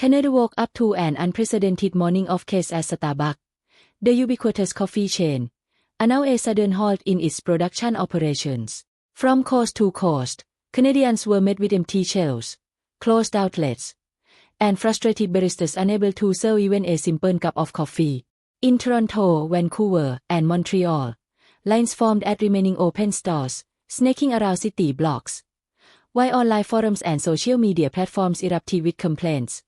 Canada woke up to an unprecedented morning of chaos as Starbucks, the ubiquitous coffee chain, announced a sudden halt in its production operations. From coast to coast, Canadians were met with empty shelves, closed outlets, and frustrated baristas unable to serve even a simple cup of coffee. In Toronto, Vancouver, and Montreal, lines formed at remaining open stores, snaking around city blocks, while online forums and social media platforms erupted with complaints,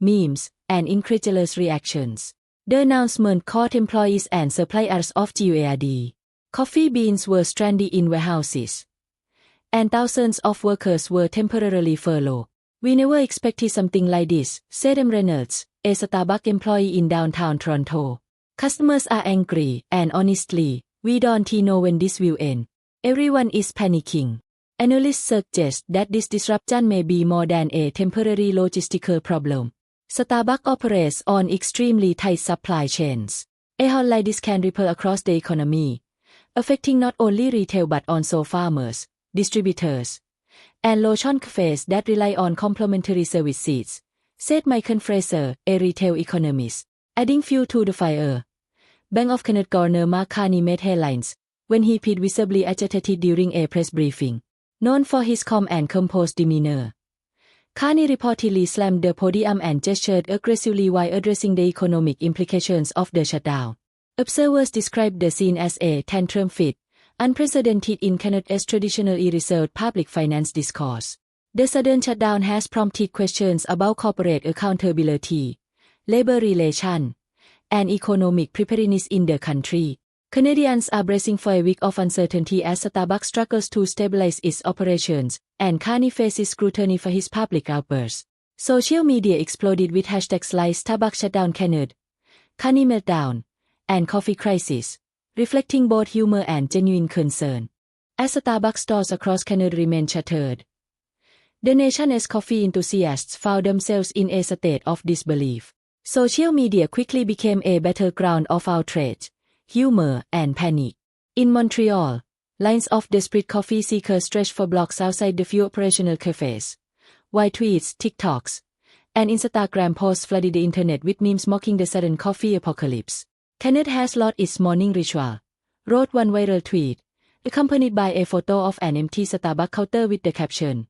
memes, and incredulous reactions. The announcement caught employees and suppliers off guard. Coffee beans were stranded in warehouses, and thousands of workers were temporarily furloughed. "We never expected something like this," said Reynolds, a Starbucks employee in downtown Toronto. "Customers are angry, and honestly, we don't know when this will end. Everyone is panicking." Analysts suggest that this disruption may be more than a temporary logistical problem. Starbucks operates on extremely tight supply chains. A halt like this can ripple across the economy, affecting not only retail but also farmers, distributors, and local cafes that rely on complementary services, said Michael Fraser, a retail economist. Adding fuel to the fire, Bank of Canada Governor Mark Carney made headlines when he appeared visibly agitated during a press briefing. Known for his calm and composed demeanor, Carney reportedly slammed the podium and gestured aggressively while addressing the economic implications of the shutdown. Observers described the scene as a tantrum fit, unprecedented in Canada's traditionally reserved public finance discourse. The sudden shutdown has prompted questions about corporate accountability, labor relations, and economic preparedness in the country. Canadians are bracing for a week of uncertainty as Starbucks struggles to stabilize its operations, and Carney faces scrutiny for his public outbursts. Social media exploded with hashtags like Starbucks shutdown Canada, Carney meltdown, and coffee crisis, reflecting both humor and genuine concern. As Starbucks stores across Canada remain shuttered, the nation's coffee enthusiasts found themselves in a state of disbelief. Social media quickly became a battleground of outrage, humor, and panic. In Montreal, lines of desperate coffee seekers stretched for blocks outside the few operational cafes, while tweets, TikToks, and Instagram posts flooded the internet with memes mocking the sudden coffee apocalypse. "Canada has lost its morning ritual," wrote one viral tweet, accompanied by a photo of an empty Starbucks counter with the caption,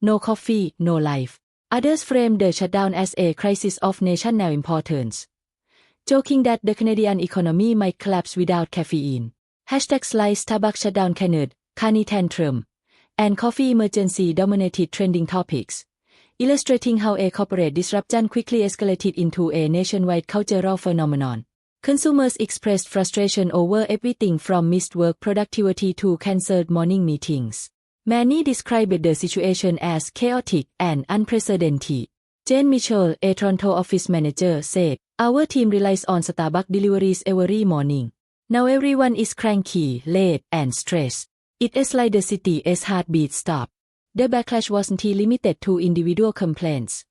"No coffee, no life." Others framed the shutdown as a crisis of national importance, joking that the Canadian economy might collapse without caffeine. Hashtags like Starbucks shutdown Canada, Carney Tantrum, and coffee emergency dominated trending topics, illustrating how a corporate disruption quickly escalated into a nationwide cultural phenomenon. Consumers expressed frustration over everything from missed work productivity to cancelled morning meetings. Many described the situation as chaotic and unprecedented. Jane Mitchell, a Toronto office manager, said, "Our team relies on Starbucks deliveries every morning. Now everyone is cranky, late, and stressed. It is like the city's heartbeat stopped." The backlash wasn't limited to individual complaints.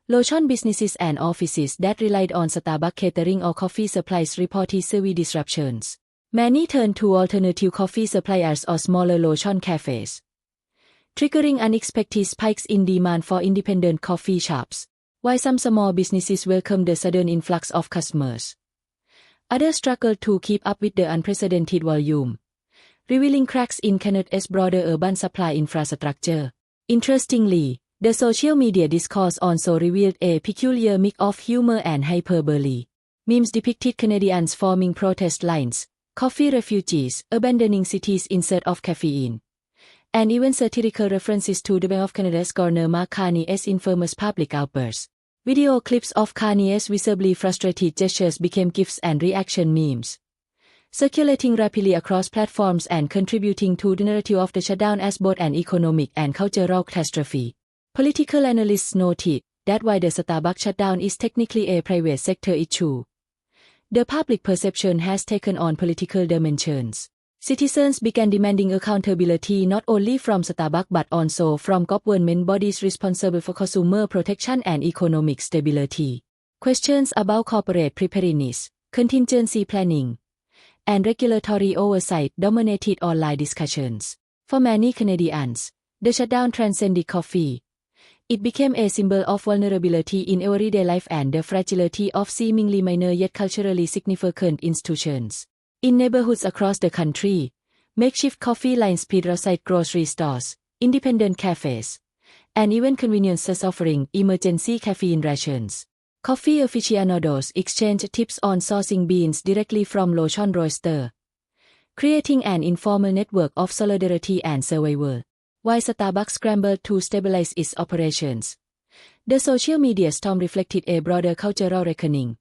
Local businesses and offices that relied on Starbucks catering or coffee supplies reported severe disruptions. Many turned to alternative coffee suppliers or smaller local cafes, triggering unexpected spikes in demand for independent coffee shops. While some small businesses welcomed the sudden influx of customers, others struggled to keep up with the unprecedented volume, revealing cracks in Canada's broader urban supply infrastructure. Interestingly, the social media discourse also revealed a peculiar mix of humor and hyperbole. Memes depicted Canadians forming protest lines, coffee refugees abandoning cities instead of caffeine, and even satirical references to the Bank of Canada's Governor Mark Carney's infamous public outbursts. Video clips of Carney's visibly frustrated gestures became GIFs and reaction memes, circulating rapidly across platforms and contributing to the narrative of the shutdown as both an economic and cultural catastrophe. Political analysts noted that while the Starbucks shutdown is technically a private sector issue, the public perception has taken on political dimensions. Citizens began demanding accountability not only from Starbucks but also from government bodies responsible for consumer protection and economic stability. Questions about corporate preparedness, contingency planning, and regulatory oversight dominated online discussions. For many Canadians, the shutdown transcended coffee. It became a symbol of vulnerability in everyday life and the fragility of seemingly minor yet culturally significant institutions. In neighborhoods across the country, makeshift coffee lines speed outside grocery stores, independent cafes, and even convenience stores offering emergency caffeine rations. Coffee aficionados exchange tips on sourcing beans directly from local roaster, creating an informal network of solidarity and survival. While Starbucks scrambled to stabilize its operations, the social media storm reflected a broader cultural reckoning.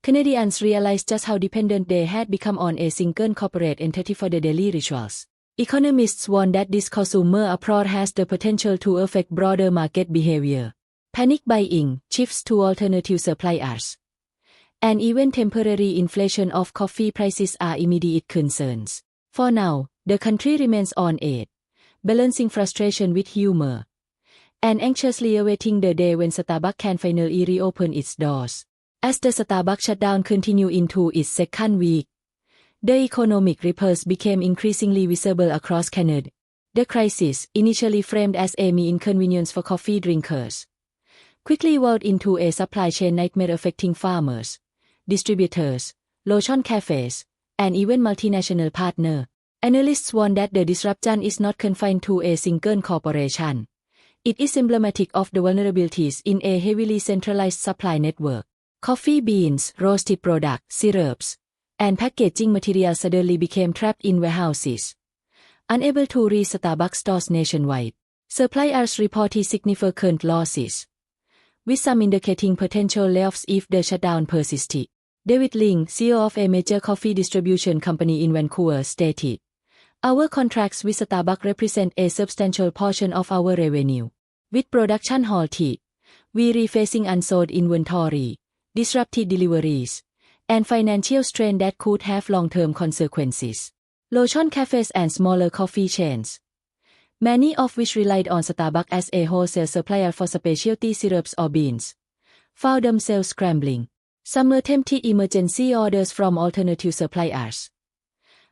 Canadians realized just how dependent they had become on a single corporate entity for their daily rituals. Economists warn that this consumer uproar has the potential to affect broader market behavior. Panic buying, shifts to alternative suppliers, and even temporary inflation of coffee prices are immediate concerns. For now, the country remains on edge, balancing frustration with humor, and anxiously awaiting the day when Starbucks can finally reopen its doors. As the Starbucks shutdown continued into its second week, the economic ripples became increasingly visible across Canada. The crisis, initially framed as a mere inconvenience for coffee drinkers, quickly evolved into a supply chain nightmare affecting farmers, distributors, local cafes, and even multinational partners. Analysts warn that the disruption is not confined to a single corporation. It is emblematic of the vulnerabilities in a heavily centralized supply network. Coffee beans, roasted products, syrups, and packaging materials suddenly became trapped in warehouses, unable to reach Starbucks stores nationwide. Suppliers reported significant losses, with some indicating potential layoffs if the shutdown persisted. David Ling, CEO of a major coffee distribution company in Vancouver, stated, "Our contracts with Starbucks represent a substantial portion of our revenue. With production halted, we are facing unsold inventory, disrupted deliveries, and financial strain that could have long-term consequences." Local cafes and smaller coffee chains, many of which relied on Starbucks as a wholesale supplier for specialty syrups or beans, found themselves scrambling. Some attempted emergency orders from alternative suppliers,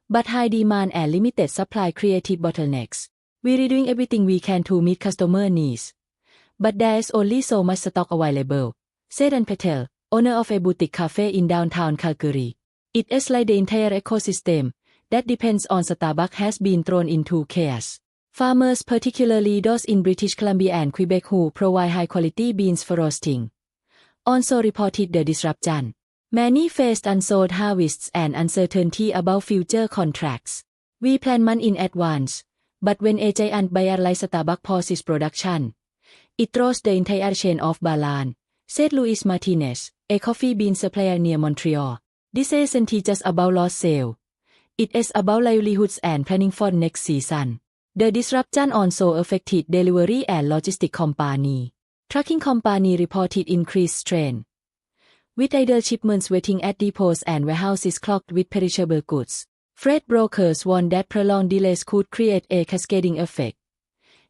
but high demand and limited supply created bottlenecks. "We are doing everything we can to meet customer needs, but there is only so much stock available," said An Patel, owner of a boutique cafe in downtown Calgary. "It is like the entire ecosystem that depends on Starbucks has been thrown into chaos. Farmers, particularly those in British Columbia and Quebec who provide high-quality beans for roasting, also reported the disruption. Many faced unsold harvests and uncertainty about future contracts. We plan months in advance, but when a giant buyer like Starbucks pauses production, it throws the entire chain off balance," said Luis Martinez, a coffee bean supplier near Montreal. "This isn't just about lost sales. It is about livelihoods and planning for next season." The disruption also affected delivery and logistics companies. Trucking companies reported increased strain, with idle shipments waiting at depots and warehouses clogged with perishable goods. Freight brokers warned that prolonged delays could create a cascading effect,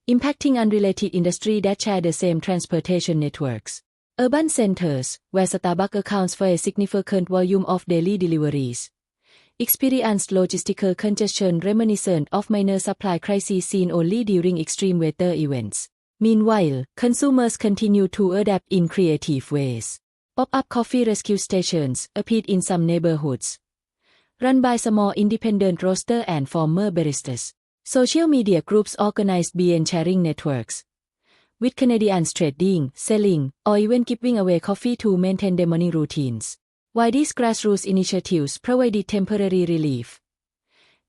impacting unrelated industries that share the same transportation networks. Urban centers, where Starbucks accounts for a significant volume of daily deliveries, experienced logistical congestion reminiscent of minor supply crises seen only during extreme weather events. Meanwhile, consumers continue to adapt in creative ways. Pop-up coffee rescue stations appeared in some neighborhoods, run by small independent roasters and former baristas. Social media groups organized bean sharing networks, with Canadians trading, selling, or even giving away coffee to maintain their morning routines. While these grassroots initiatives provided temporary relief,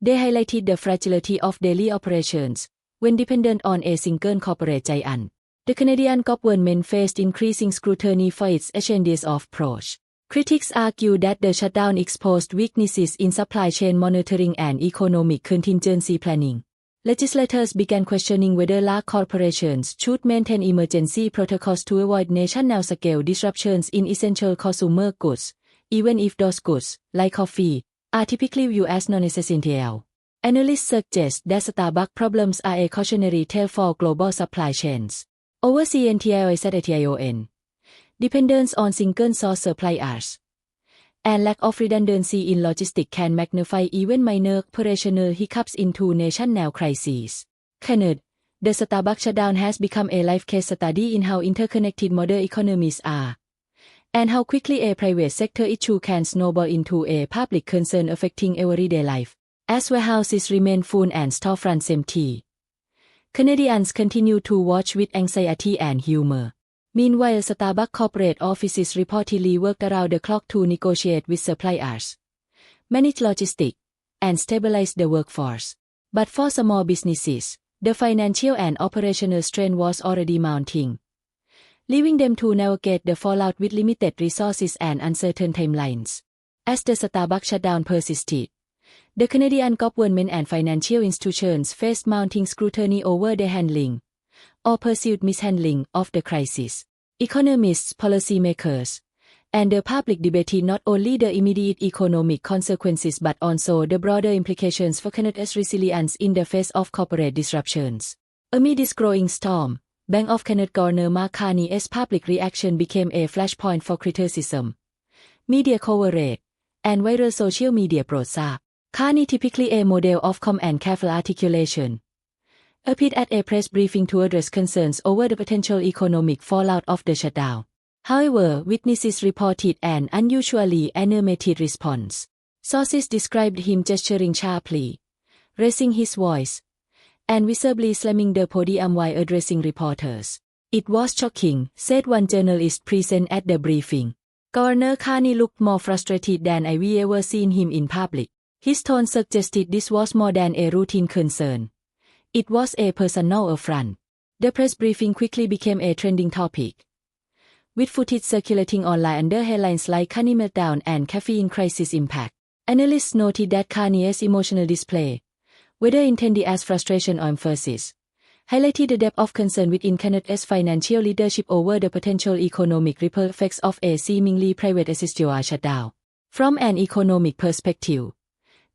they highlighted the fragility of daily operations when dependent on a single corporate giant. The Canadian government faced increasing scrutiny for its agendas of approach. Critics argue that the shutdown exposed weaknesses in supply chain monitoring and economic contingency planning. Legislators began questioning whether large corporations should maintain emergency protocols to avoid national-scale disruptions in essential consumer goods, even if those goods, like coffee, are typically viewed as non-essential. Analysts suggest that Starbucks problems are a cautionary tale for global supply chains. Overseas dependence on single-source suppliers and lack of redundancy in logistics can magnify even minor operational hiccups into national crises. Canada, the Starbucks shutdown has become a live case study in how interconnected modern economies are, and how quickly a private sector issue can snowball into a public concern affecting everyday life. As warehouses remain full and storefronts empty, Canadians continue to watch with anxiety and humor. Meanwhile, Starbucks corporate offices reportedly worked around the clock to negotiate with suppliers, manage logistics, and stabilize the workforce. But for small businesses, the financial and operational strain was already mounting, leaving them to navigate the fallout with limited resources and uncertain timelines. As the Starbucks shutdown persisted, the Canadian government and financial institutions faced mounting scrutiny over their handling, or perceived mishandling, of the crisis. Economists, policymakers, and the public debated not only the immediate economic consequences but also the broader implications for Canada's resilience in the face of corporate disruptions. Amid this growing storm, Bank of Canada Governor Mark Carney's public reaction became a flashpoint for criticism, media coverage, and viral social media broadside. Carney, typically a model of calm and careful articulation, appeared at a press briefing to address concerns over the potential economic fallout of the shutdown. However, witnesses reported an unusually animated response. Sources described him gesturing sharply, raising his voice, and visibly slamming the podium while addressing reporters. "It was shocking," said one journalist present at the briefing. Governor Carney looked more frustrated than I've ever seen him in public. His tone suggested this was more than a routine concern. It was a personal affront. The press briefing quickly became a trending topic, with footage circulating online under headlines like Carney meltdown and caffeine crisis impact. Analysts noted that Carney's emotional display, whether intended as frustration or emphasis, highlighted the depth of concern within Canada's financial leadership over the potential economic ripple effects of a seemingly private assisted shutdown. From an economic perspective,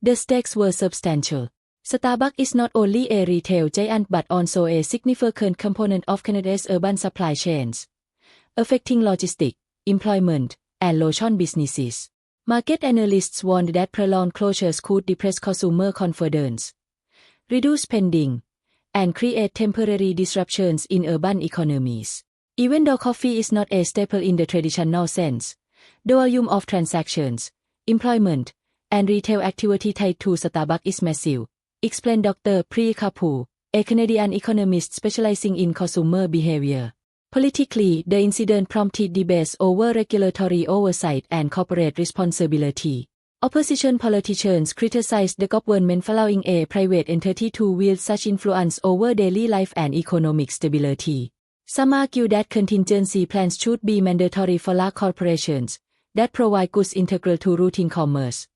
the stakes were substantial. Starbucks is not only a retail giant but also a significant component of Canada's urban supply chains, affecting logistics, employment, and local businesses. Market analysts warned that prolonged closures could depress consumer confidence, reduce spending, and create temporary disruptions in urban economies. Even though coffee is not a staple in the traditional sense, the volume of transactions, employment, and retail activity tied to Starbucks is massive, explained Dr. Pri Kapoor, a Canadian economist specializing in consumer behavior. Politically, the incident prompted debates over regulatory oversight and corporate responsibility. Opposition politicians criticized the government for allowing a private entity to wield such influence over daily life and economic stability. Some argue that contingency plans should be mandatory for large corporations that provide goods integral to routine commerce,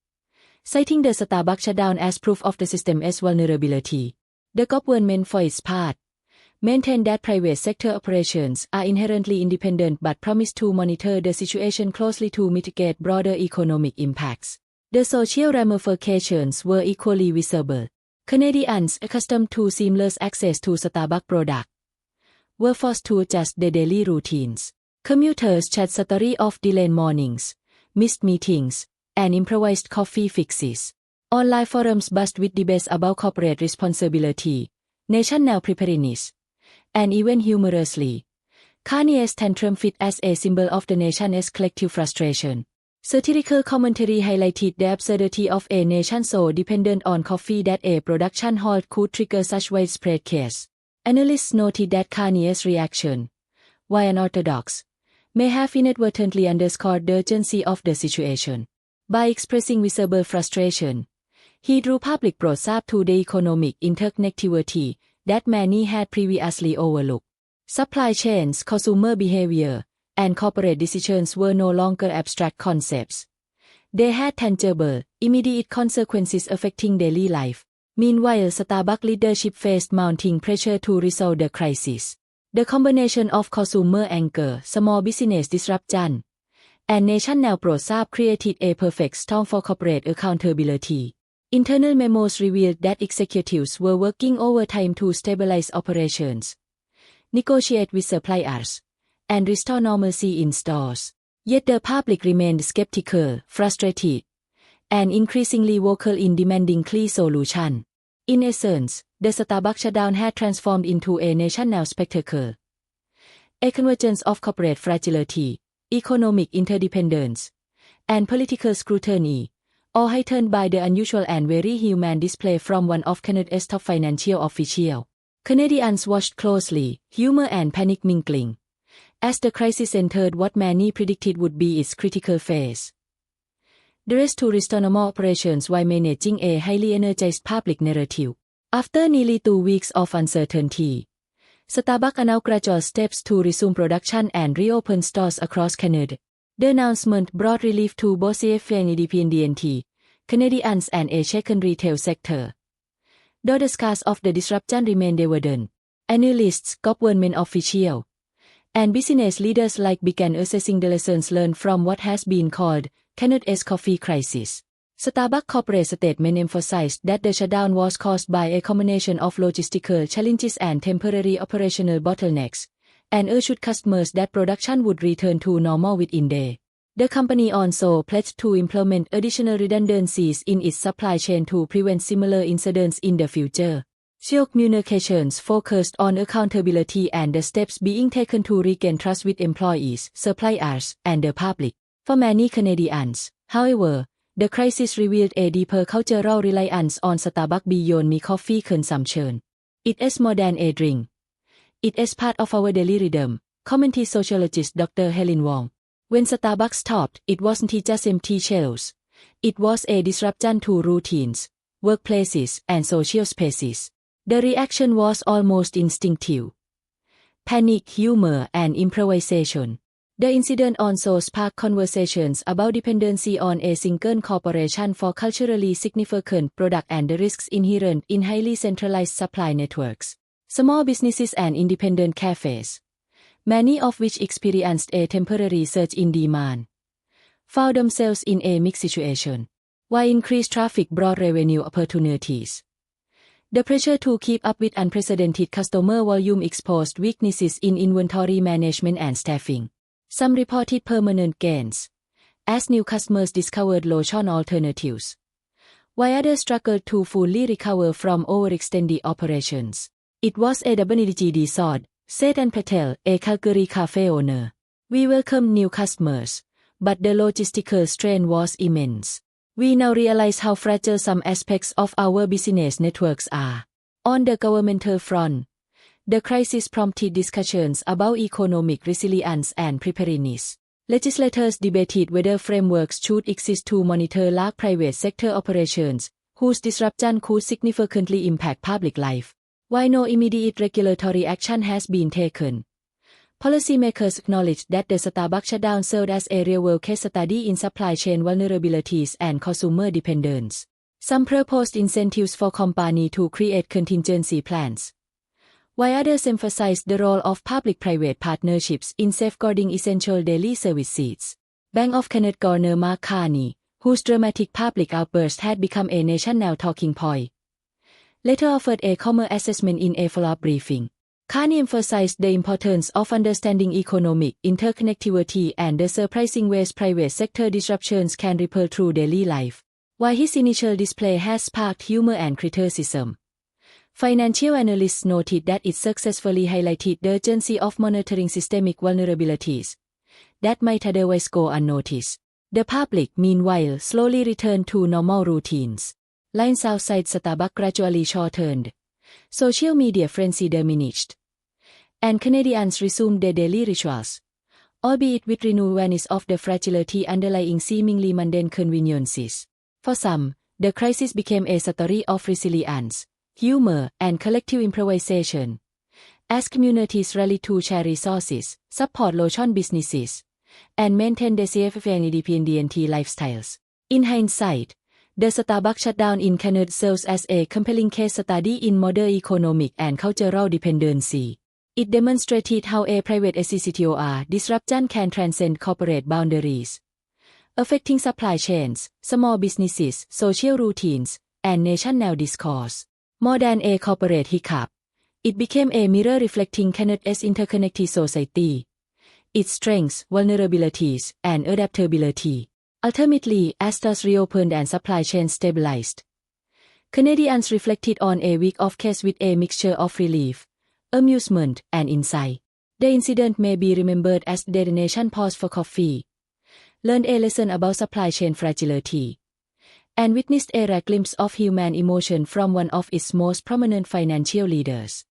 citing the Starbucks shutdown as proof of the system's vulnerability. The government, for its part, maintained that private sector operations are inherently independent but promised to monitor the situation closely to mitigate broader economic impacts. The social ramifications were equally visible. Canadians, accustomed to seamless access to Starbucks products, were forced to adjust their daily routines. Commuters chat stories of delayed mornings, missed meetings, and improvised coffee fixes. Online forums buzzed with debates about corporate responsibility, national preparedness, and even humorously, Carney's Tantrum fit as a symbol of the nation's collective frustration. Satirical commentary highlighted the absurdity of a nation so dependent on coffee that a production halt could trigger such widespread chaos. Analysts noted that Carney's reaction, while unorthodox, may have inadvertently underscored the urgency of the situation. By expressing visible frustration, he drew public broadside to the economic interconnectivity that many had previously overlooked. Supply chains, consumer behavior, and corporate decisions were no longer abstract concepts. They had tangible, immediate consequences affecting daily life. Meanwhile, Starbucks leadership faced mounting pressure to resolve the crisis. The combination of consumer anger, small business disruption, and national broadside created a perfect storm for corporate accountability. Internal memos revealed that executives were working overtime to stabilize operations, negotiate with suppliers, and restore normalcy in stores. Yet the public remained skeptical, frustrated, and increasingly vocal in demanding clear solutions. In essence, the Starbucks shutdown had transformed into a national spectacle. A convergence of corporate fragility, economic interdependence, and political scrutiny, all heightened by the unusual and very human display from one of Canada's top financial officials. Canadians watched closely, humor and panic mingling, as the crisis entered what many predicted would be its critical phase. The race to restore normal operations while managing a highly energized public narrative. After nearly 2 weeks of uncertainty, Starbucks announced gradual steps to resume production and reopen stores across Canada. The announcement brought relief to both CFA and independent Canadians and a shaken retail sector. Though the scars of the disruption remain evident, analysts, government officials, and business leaders alike began assessing the lessons learned from what has been called Canada's coffee crisis. Starbucks corporate statement emphasized that the shutdown was caused by a combination of logistical challenges and temporary operational bottlenecks, and assured customers that production would return to normal within days. The company also pledged to implement additional redundancies in its supply chain to prevent similar incidents in the future. CEO communications focused on accountability and the steps being taken to regain trust with employees, suppliers, and the public. For many Canadians, however, the crisis revealed a deeper cultural reliance on Starbucks beyond mere coffee consumption. It is more than a drink. It is part of our daily rhythm, commented sociologist Dr. Helen Wong. When Starbucks stopped, it wasn't just empty shelves. It was a disruption to routines, workplaces, and social spaces. The reaction was almost instinctive. Panic, humor, and improvisation. The incident also sparked conversations about dependency on a single corporation for culturally significant products and the risks inherent in highly centralized supply networks. Small businesses and independent cafes, many of which experienced a temporary surge in demand, found themselves in a mixed situation. While increased traffic brought revenue opportunities, the pressure to keep up with unprecedented customer volume exposed weaknesses in inventory management and staffing. Some reported permanent gains, as new customers discovered low-churn alternatives, while others struggled to fully recover from overextended operations. It was a double-edged sword, said Ann Patel, a Calgary cafe owner. We welcomed new customers, but the logistical strain was immense. We now realize how fragile some aspects of our business networks are. On the governmental front, the crisis prompted discussions about economic resilience and preparedness. Legislators debated whether frameworks should exist to monitor large private sector operations, whose disruption could significantly impact public life. While no immediate regulatory action has been taken, policymakers acknowledged that the Starbucks shutdown served as a real-world case study in supply chain vulnerabilities and consumer dependence. Some proposed incentives for companies to create contingency plans, while others emphasized the role of public-private partnerships in safeguarding essential daily services. Bank of Canada Governor Mark Carney, whose dramatic public outburst had become a national talking point, later offered a calmer assessment in a follow-up briefing. Carney emphasized the importance of understanding economic interconnectivity and the surprising ways private sector disruptions can ripple through daily life. While his initial display has sparked humor and criticism, financial analysts noted that it successfully highlighted the urgency of monitoring systemic vulnerabilities that might otherwise go unnoticed. The public, meanwhile, slowly returned to normal routines. Lines outside Starbucks gradually shortened, social media frenzy diminished, and Canadians resumed their daily rituals, albeit with renewed awareness of the fragility underlying seemingly mundane conveniences. For some, the crisis became a story of resilience, humor, and collective improvisation, as communities rallied to share resources, support low-churn businesses, and maintain their safe and independent lifestyles. In hindsight, the Starbucks shutdown in Canada serves as a compelling case study in modern economic and cultural dependency. It demonstrated how a private sector disruption can transcend corporate boundaries, affecting supply chains, small businesses, social routines, and national discourse. More than a corporate hiccup, it became a mirror reflecting Canada's interconnected society, its strengths, vulnerabilities, and adaptability. Ultimately, as stores reopened and supply chains stabilized, Canadians reflected on a week of chaos with a mixture of relief, amusement, and insight. The incident may be remembered as the nation paused for coffee, learned a lesson about supply chain fragility, and witnessed a rare glimpse of human emotion from one of its most prominent financial leaders.